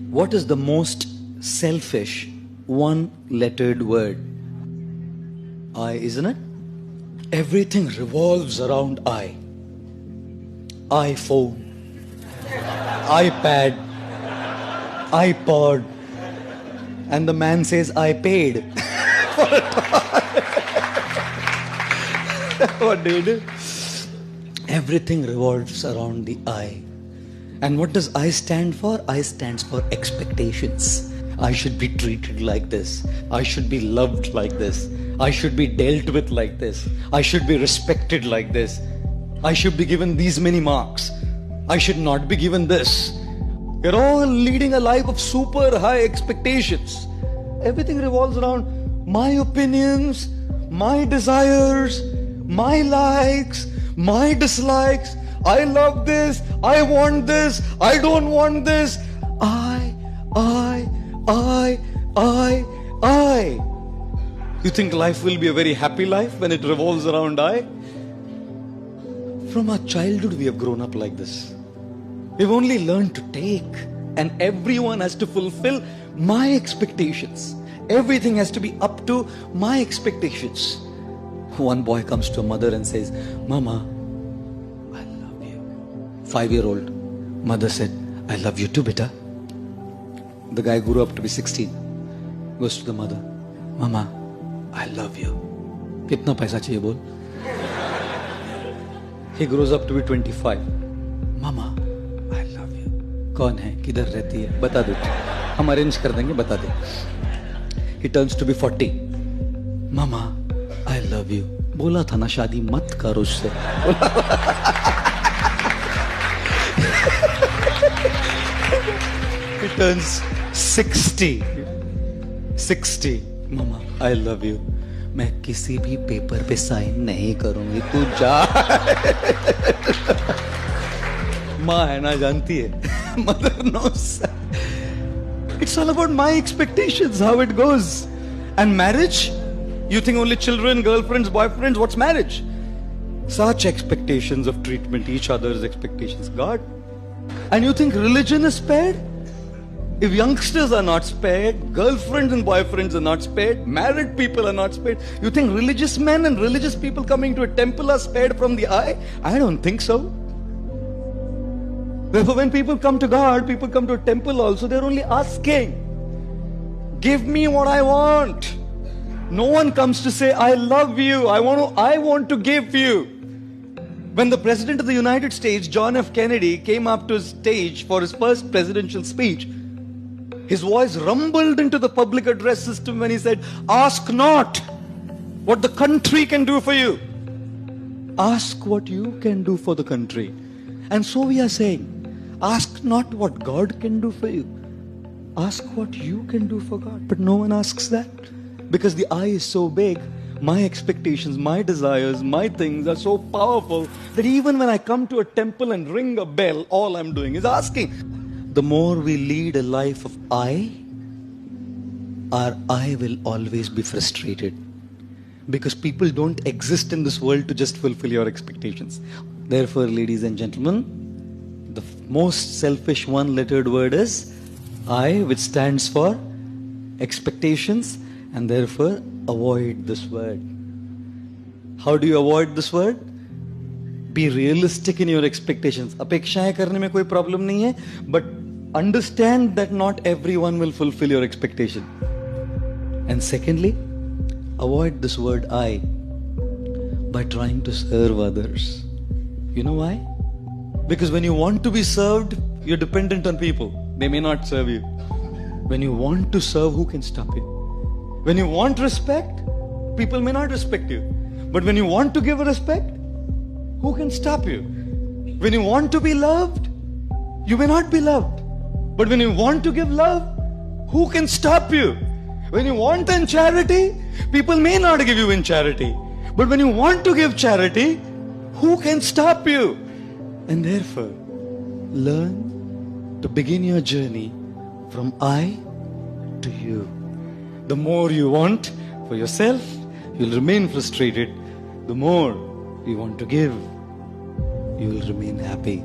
What is the most selfish one-lettered word? I, isn't it? Everything revolves around I. iPhone, iPad, iPod, and the man says, I paid for a toy. What do you do? Everything revolves around the I. And what does I stand for? I stands for expectations. I should be treated like this. I should be loved like this. I should be dealt with like this. I should be respected like this. I should be given these many marks. I should not be given this. We're all leading a life of super high expectations. Everything revolves around my opinions, my desires, my likes, my dislikes. I love this, I want this, I don't want this. I. You think life will be a very happy life when it revolves around I? From our childhood we have grown up like this. We've only learned to take, and everyone has to fulfill my expectations. Everything has to be up to my expectations. One boy comes to a mother and says, Mama, 5-year-old. Mother said, I love you too, beta. The guy grew up to be 16. Goes to the mother, Mama, I love you. Kitna paisa chahiye bol? He grows up to be 25. Mama, I love you. Kaun hai? Kidhar rehti hai? Bata do. Hum arrange kar denge, bata de. He turns to be 40. Mama, I love you. Bola tha na shaadi mat kar usse. He turns 60. 60. Mama, I love you. मैं किसी भी paper पे sign नहीं करूंगी, तू जा. माँ है ना, जानती है. Mother knows. It's all about my expectations, how it goes. And marriage? You think only children, girlfriends, boyfriends? What's marriage? Such expectations of treatment, each other's expectations. God. And you think religion is spared? If youngsters are not spared, girlfriends and boyfriends are not spared, married people are not spared, you think religious men and religious people coming to a temple are spared from the I? I don't think so. Therefore, when people come to God, people come to a temple also, they're only asking, give me what I want. No one comes to say, I love you, I want to give you. When the President of the United States, John F. Kennedy, came up to his stage for his first presidential speech, his voice rumbled into the public address system when he said, ask not what the country can do for you. Ask what you can do for the country. And so we are saying, ask not what God can do for you. Ask what you can do for God. But no one asks that. Because the I is so big, my expectations, my desires, my things are so powerful that even when I come to a temple and ring a bell, all I'm doing is asking. The more we lead a life of I, our I will always be frustrated. Because people don't exist in this world to just fulfill your expectations. Therefore, ladies and gentlemen, the most selfish one-lettered word is I, which stands for expectations, and therefore avoid this word. How do you avoid this word? Be realistic in your expectations. अपेक्षाएं करने में कोई problem नहीं है, but understand that not everyone will fulfill your expectation. And secondly, avoid this word I by trying to serve others. You know why? Because when you want to be served, you're dependent on people. They may not serve you. When you want to serve, who can stop you? When you want respect, people may not respect you. But when you want to give respect, who can stop you? When you want to be loved, you may not be loved. But when you want to give love, who can stop you? When you want in charity, people may not give you in charity. But when you want to give charity, who can stop you? And therefore, learn to begin your journey from I to you. The more you want for yourself, you'll remain frustrated. The more you want to give, you will remain happy.